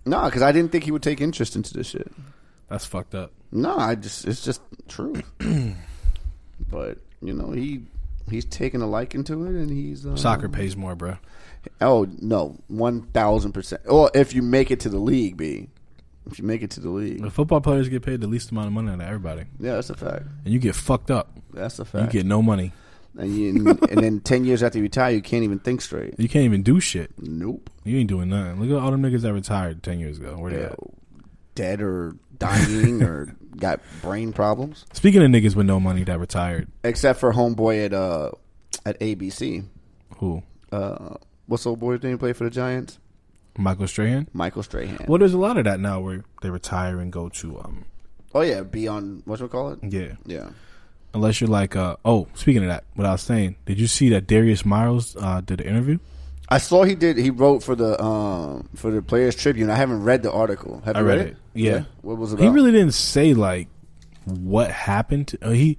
No, because I didn't think he would take interest into this shit. That's fucked up. No, it's just true. But he's taking a liking to it, and he's soccer pays more, bro. Oh no, 1,000%. Well, if you make it to the league, if you make it to the league, the football players get paid the least amount of money out of everybody. Yeah, that's a fact. And you get fucked up. That's a fact. You get no money. And then 10 years after you retire, you can't even think straight. You can't even do shit. Nope. You ain't doing nothing. Look at all them niggas that retired 10 years ago. Where they at? Dead or dying or got brain problems. Speaking of niggas with no money that retired, except for homeboy at ABC. Who? What's the old boy's name? Play for the Giants. Michael Strahan. Well, there's a lot of that now where they retire and go to Oh yeah, be on whatchamacallit? Yeah. Unless you're like speaking of that, what I was saying, did you see that Darius Miles did an interview? I saw he did. He wrote for the Players Tribune. I haven't read the article. Have you read it? Yeah. What was it about? He really didn't say like what happened. He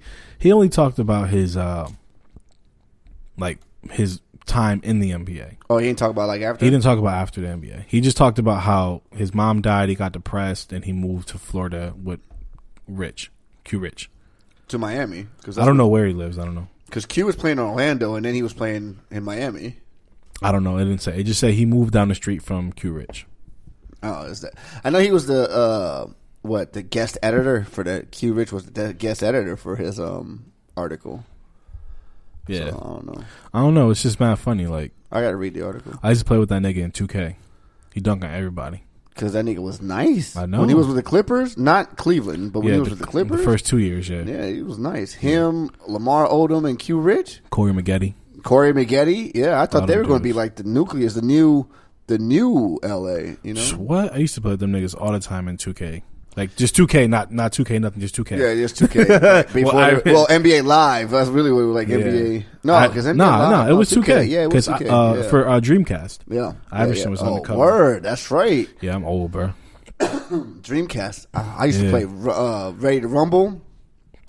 only talked about his his time in the NBA. Oh, he didn't talk about like after? He didn't talk about after the NBA. He just talked about how his mom died, he got depressed, and he moved to Florida with Q Rich. To Miami. I don't know where he lives. I don't know. Because Q was playing in Orlando, and then he was playing in Miami. I don't know. It didn't say. It just said he moved down the street from Q Rich. Oh, is that? I know he was the guest editor for the Q Rich was the guest editor for his article. Yeah, so, I don't know. It's just mad funny. Like I gotta read the article. I used to play with that nigga in 2K. He dunked on everybody. Because that nigga was nice. I know. When he was with the Clippers, not Cleveland, but when he was with the Clippers, the first 2 years, yeah, he was nice. Him, Lamar Odom, and Q Rich, Corey Maggette. Yeah, I thought they were going to be like the nucleus, the new LA. You know what? I used to play with them niggas all the time in 2K. Like just 2K, not 2K, nothing, just 2K. Yeah, just 2K. Before NBA Live. That's really what we were like. NBA. No, because NBA Live. It was 2K. Yeah, it was 2K. For Dreamcast. Yeah, Iverson was on the cover. Word, that's right. Yeah, I'm old, bro. Dreamcast. I used to play Ready to Rumble.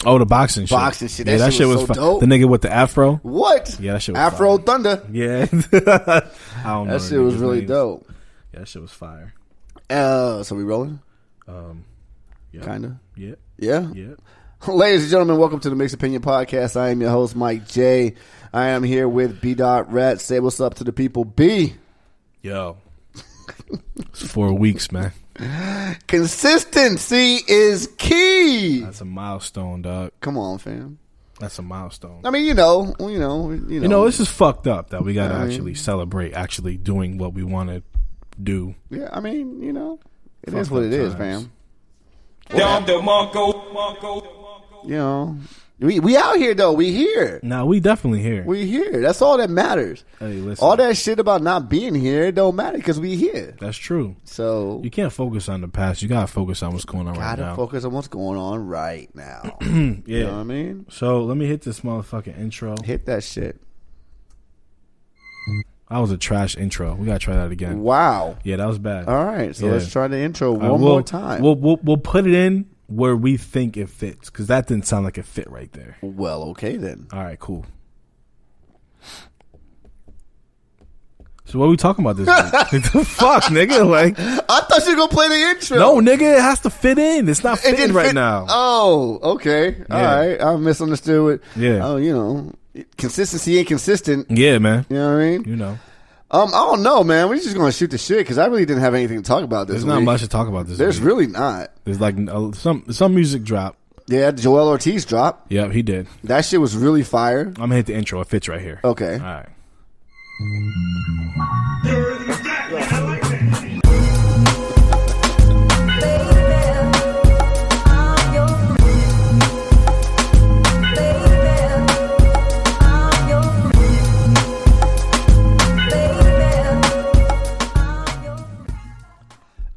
Oh, the boxing shit. Yeah, that shit was so dope. The nigga with the afro. What? Yeah, that shit was Afro fire. Thunder. Yeah. I don't know. That shit was really dope. Yeah, that shit was fire. So we rolling? Yeah. Kinda. Yeah. Yeah? Yeah. Ladies and gentlemen, welcome to the Mixed Opinion Podcast. I am your host, Mike J. I am here with B. Rat. Say what's up to the people. B. Yo. It's 4 weeks, man. Consistency is key. That's a milestone, dog. Come on, fam. That's a milestone. I mean, you know, this is fucked up that we got to actually celebrate actually doing what we want to do. Yeah, I mean, it is what it is, fam. You know, we out here though. We here. No, we definitely here. We here. That's all that matters. Hey, listen. All that shit about not being here, it don't matter because we here. That's true. So you can't focus on the past. You gotta focus on what's going on right now. Gotta focus on what's going on right now. Yeah. You know what I mean? So let me hit this motherfucking intro. Hit that shit. That was a trash intro. We gotta try that again. Wow. Yeah, that was bad. All right, so let's try the intro one more time. We'll put it in where we think it fits because that didn't sound like it fit right there. Well, okay then. All right, cool. So what are we talking about this week? The fuck, nigga? Like, I thought you were gonna play the intro. No, nigga, it has to fit in. It's not fitting right now. Oh, okay. Yeah. All right. I misunderstood it. Yeah. Oh, consistency ain't consistent. Yeah, man. You know what I mean? You know. I don't know, man. We're just gonna shoot the shit because I really didn't have anything to talk about this. There's not much to talk about this. There's week. really not. There's like some music drop. Yeah, Joel Ortiz dropped. Yep, he did. That shit was really fire. I'm gonna hit the intro. It fits right here. Okay. All right.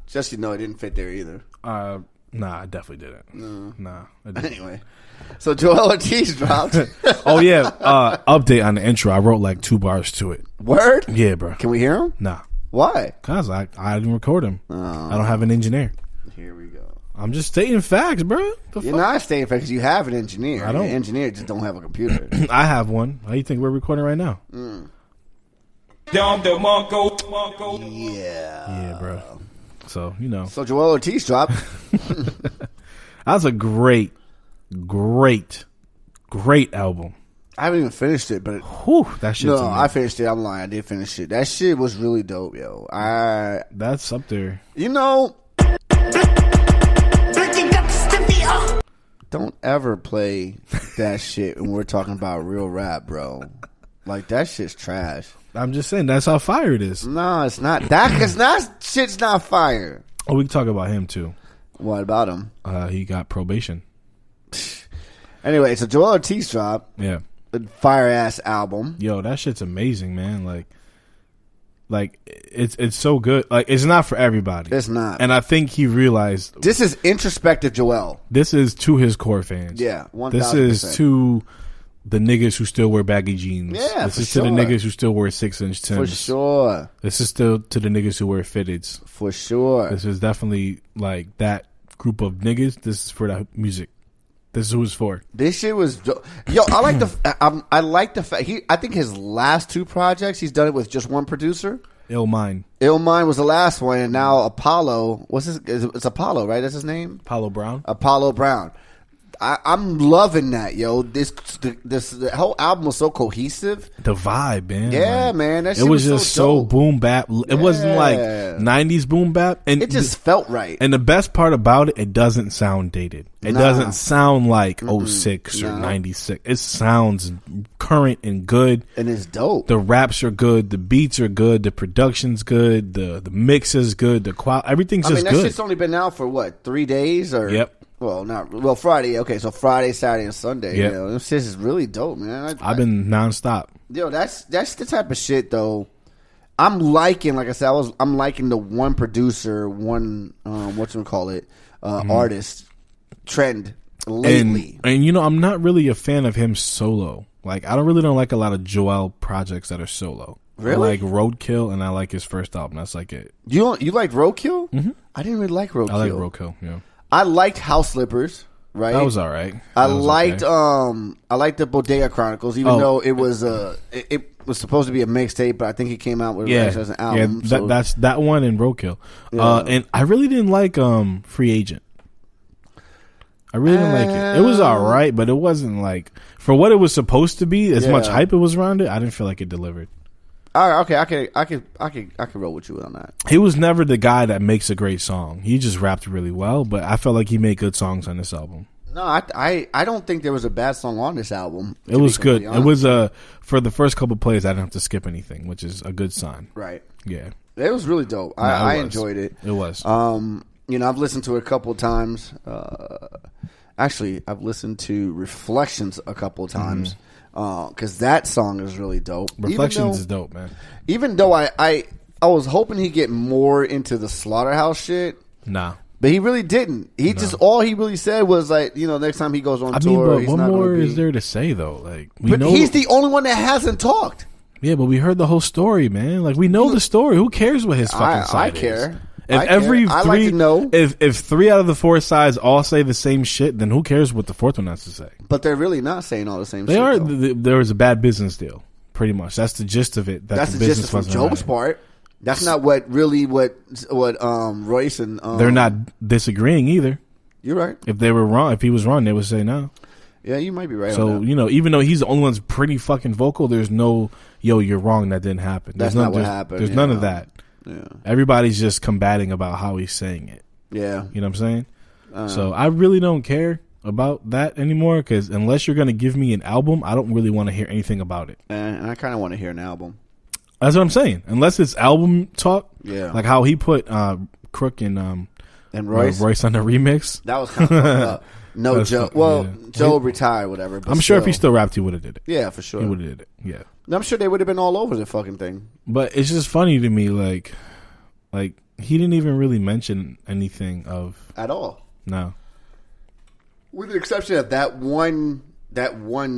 Just it didn't fit there either. Nah, I definitely didn't. Nah. Anyway, so Joel Ortiz dropped. Oh yeah, update on the intro. I wrote like 2 bars to it. Word? Yeah, bro. Can we hear him? Nah. Why? Cause I didn't record him. I don't have an engineer. Here we go. I'm just stating facts, bro. You're not stating facts because you have an engineer. I don't. An engineer just don't have a computer. I have one. How do you think we're recording right now? Yeah. Yeah, bro. So So Joel Ortiz dropped. that was a great album. I haven't even finished it, but That shit's no, amazing. I finished it. I'm lying. I did finish it. That shit was really dope, yo. That's up there. Don't ever play that shit when we're talking about real rap, bro. Like, that shit's trash. I'm just saying that's how fire it is. No, it's not. That shit's not fire. Oh, we can talk about him too. What about him? He got probation. Anyway, so Joel Ortiz dropped. Yeah. Fire ass album. Yo, that shit's amazing, man. Like it's so good. Like, it's not for everybody. It's not. And I think he realized This is introspective Joel. this is to his core fans. Yeah, 1000%. This is to the niggas who still wear baggy jeans. Yeah, this for is sure. to the niggas who still wear 6-inch Timbs. For sure. This is still to the niggas who wear fitteds. For sure. This is definitely like that group of niggas. This is for the music. This is who it's for. This shit was yo. I like I like the fact I think his last two projects he's done it with just one producer. Ill Mind. Ill Mind was the last one, and now Apollo. It's Apollo, right? That's his name. Apollo Brown. Apollo Brown. I'm loving that, yo. The whole album was so cohesive. The vibe, man. Yeah, man. That it shit was just so dope. boom bap. It wasn't like 90s boom bap. And It just felt right. And the best part about it, it doesn't sound dated. It doesn't sound like 06 or 96. It sounds current and good. And it's dope. The raps are good. The beats are good. The production's good. The mix is good. The quality, everything's just that good. shit's only been out for what, 3 days or Yep. Well, Friday. Okay, so Friday, Saturday, and Sunday. Yep. You know, this shit is really dope, man. I've been nonstop. Yo, that's the type of shit though. I'm liking, like I said, I'm liking the one producer, artist trend lately. And I'm not really a fan of him solo. Like, I don't like a lot of Joel projects that are solo. Really? I like Roadkill, and I like his first album. That's like it. You like Roadkill? Mm-hmm. I didn't really like Roadkill. I like Roadkill. Yeah. I liked House Slippers. Right, that was all right. I liked the Bodega Chronicles, even though it was it was supposed to be a mixtape, but I think he came out with it as an album. Yeah, that's that one and Roadkill. Yeah. And I really didn't like Free Agent. I really didn't like it. It was all right, but it wasn't like, for what it was supposed to be, as much hype it was around it, I didn't feel like it delivered. Okay, I could roll with you on that. He was never the guy that makes a great song. He just rapped really well, but I felt like he made good songs on this album. No, I don't think there was a bad song on this album. It was good. It was for the first couple plays, I didn't have to skip anything, which is a good sign. Right. Yeah. It was really dope. I enjoyed it. It was. I've listened to it a couple times. Actually, I've listened to Reflections a couple times. Because that song is really dope. Reflections is dope, man. Even though I was hoping he'd get more into the Slaughterhouse shit. Nah. But he really didn't. All he really said was like, next time he goes on tour, but what more is there to say though? Like, he's the only one that hasn't talked. Yeah, but we heard the whole story, man. Like, we know the story. Who cares what his fucking side I care. is? If 3 out of the 4 sides all say the same shit, then who cares what the fourth one has to say? But they're really not saying all the same shit. They are. There was a bad business deal, pretty much. That's the gist of it. That's the gist of Joe's part. That's not what Royce and they're not disagreeing either. You're right. If they were wrong, if he was wrong, they would say no. Yeah, you might be right. So on that. Even though he's the only one's pretty fucking vocal, there's no you're wrong, that didn't happen. That's not what happened. There's none of that. Yeah. Everybody's just combating about how he's saying it. Yeah. You know what I'm saying? So I really don't care about that anymore, because unless you're going to give me an album, I don't really want to hear anything about it. And I kind of want to hear an album. That's what I'm saying. Unless it's album talk, like how he put Crook and Royce on the remix. That was kind of fucked up. No, Joe. Well, Joe retired, whatever. But I'm sure if he still rapped, he would have did it. Yeah, for sure. He would have did it. Yeah. I'm sure they would have been all over the fucking thing. But it's just funny to me, like he didn't even really mention anything of at all. No. With the exception of that one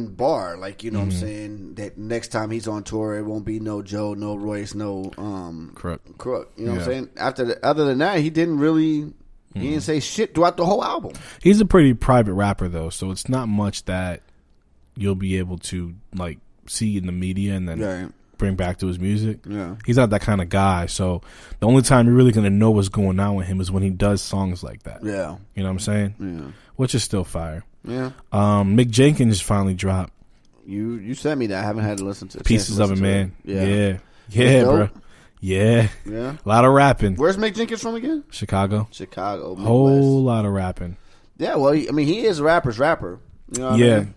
bar, like, what I'm saying, that next time he's on tour, it won't be no Joe, no Royce, no Crook. You know what I'm saying? Other than that, he didn't really. He didn't say shit throughout the whole album. He's a pretty private rapper, though, so it's not much that you'll be able to like see in the media and then bring back to his music. Yeah. He's not that kind of guy. So the only time you're really going to know what's going on with him is when he does songs like that. Yeah. You know what I'm saying? Yeah. Which is still fire. Yeah. Mick Jenkins finally dropped. You sent me that. I haven't had to listen to Pieces of it, man. Yeah. Yeah, bro. Yeah. Yeah. A lot of rapping. Where's Mick Jenkins from again? Chicago. Midwest. Whole lot of rapping. Yeah, well, I mean, he is a rapper's rapper. You know what I mean?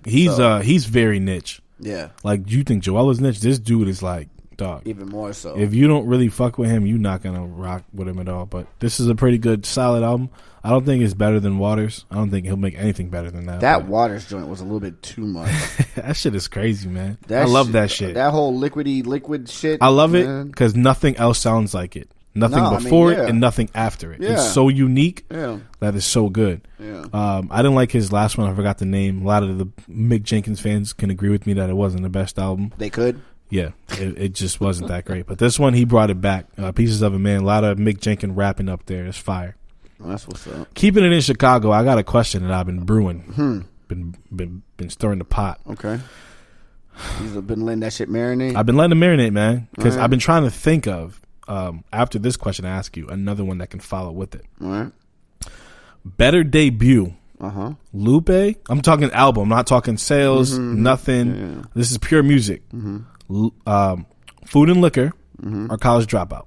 He's very niche. Yeah. Like, you think Joel is niche? This dude is like, dog. Even more so. If you don't really fuck with him, you're not going to rock with him at all. But this is a pretty good, solid album. I don't think it's better than Waters. I don't think he'll make anything better than that. That Waters joint was a little bit too much. That shit is crazy, man. I love that shit. That whole liquid shit. I love it because nothing else sounds like it. Nothing before it and nothing after it. Yeah. It's so unique that it's so good. Yeah. I didn't like his last one. I forgot the name. A lot of the Mick Jenkins fans can agree with me that it wasn't the best album. They could. Yeah, it just wasn't that great. But this one, he brought it back. Pieces of it, man. A lot of Mick Jenkins rapping up there. It's fire. Well, that's what's up. Keeping it in Chicago, I got a question that I've been brewing. Been stirring the pot. Okay. You've been letting that shit marinate? I've been letting it marinate, man. Because I've been trying to think of, after this question I ask you, another one that can follow with it. All right. Better debut. Uh-huh. Lupe. I'm talking album. I'm not talking sales, nothing. Yeah. This is pure music. Food and Liquor or College Dropout.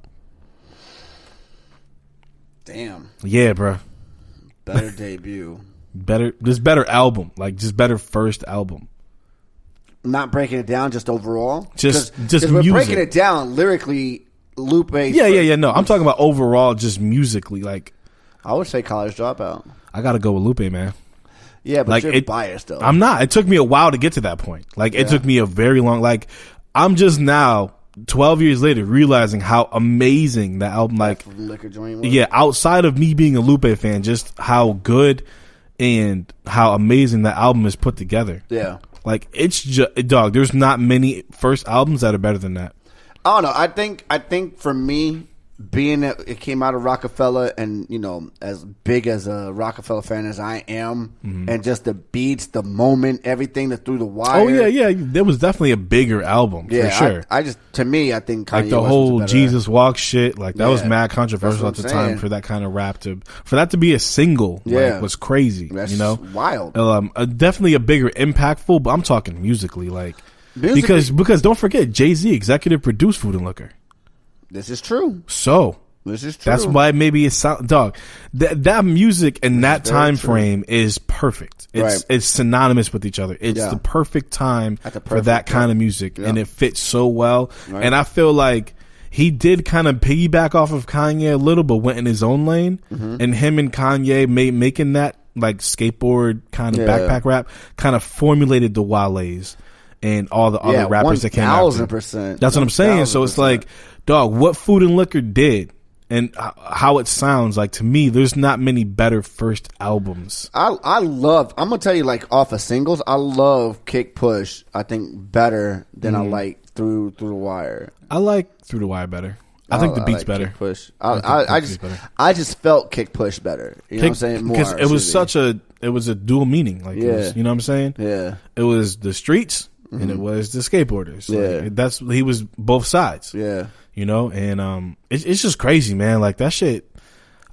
Damn. Yeah, bro. Better debut. Better album. Like, just better first album. Not breaking it down, just overall? Just we're music. breaking it down lyrically, Lupe. Yeah. No, I'm talking about overall, just musically. Like, I would say College Dropout. I got to go with Lupe, man. Yeah, but like, you're biased, though. I'm not. It took me a while to get to that point. Like, it took me a very long... Like, I'm just now, 12 years later, realizing how amazing that album... Like, Liquor joint was. Yeah, outside of me being a Lupe fan, just how good and how amazing that album is put together. Yeah. Like, it's just... Dog, there's not many first albums that are better than that. I don't know. I think for me... Being that it came out of Rockefeller, and you know, as big as a Rockefeller fan as I am, and just the beats, the moment, everything that through the wire. Oh yeah, there was definitely a bigger album for sure. I just, to me, I think Kanye like the West whole was Jesus Walk shit, like that was mad controversial at the time for that kind of rap for that to be a single, like, was crazy. That's, you know, wild. Definitely a bigger impactful, but I'm talking musically, like because don't forget Jay-Z executive produced Food and Liquor. This is true. So this is true. That's why maybe it's dog. That music and that time frame is perfect. It's synonymous with each other. It's the perfect time for that kind of music, and it fits so well. Right. And I feel like he did kind of piggyback off of Kanye a little, but went in his own lane. And him and Kanye making that like skateboard kind of backpack rap kind of formulated the Wale's and all the other rappers that came out. 1000%. That's what I'm saying. So it's like, dog, what Food and Liquor did and how it sounds, like, to me, there's not many better first albums. I'm gonna tell you, like, off of singles, I love Kick Push, I think, better than I like Through the Wire. I like Through the Wire better. I think the beat's like better. Kick Push. I just felt Kick Push better. You know what I'm saying? More because it was a dual meaning. Like, it was, you know what I'm saying? Yeah. It was the streets and it was the skateboarders. Like, he was both sides. Yeah. You know, and it's just crazy, man. Like, that shit,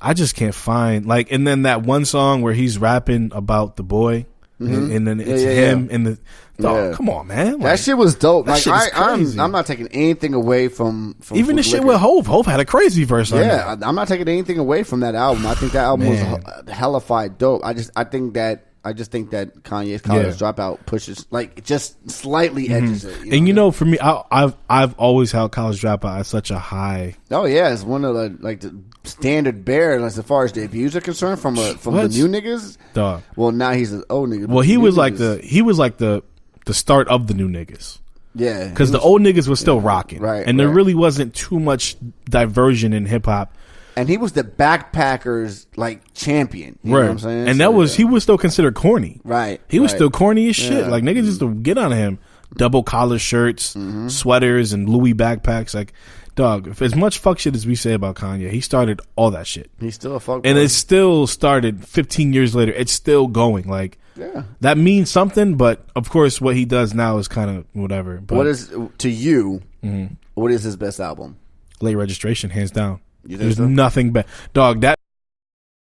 I just can't find, like, and then that one song where he's rapping about the boy, and then it's him and the dog. Come on, man. Like, that shit was dope. Like, I'm not taking anything away from even the shit with Hov. Hov had a crazy verse on that. I'm not taking anything away from that album. I think that album was hellified dope. I just think that Kanye's College Dropout pushes, like, just slightly edges it. You know, for me, I've always held College Dropout at such a high. Oh yeah, it's one of the standard bear as far as debuts are concerned from the new niggas. Dog. Well, now he's an old nigga. Well, he was like the start of the new niggas. Yeah, because the old niggas was still rocking, right? And there really wasn't too much diversion in hip hop. And he was the backpackers, like, champion. You know what I'm saying? And he was still considered corny. Right. He was still corny as shit. Like, niggas used to get on him. Double collar shirts, sweaters, and Louis backpacks. Like, dog, if as much fuck shit as we say about Kanye, he started all that shit. He's still a fuck boy. And it still started 15 years later. It's still going. Like, that means something, but of course what he does now is kind of whatever. But what is, to you, What is his best album? Late Registration, hands down. You think There's so? nothing better. Dog, that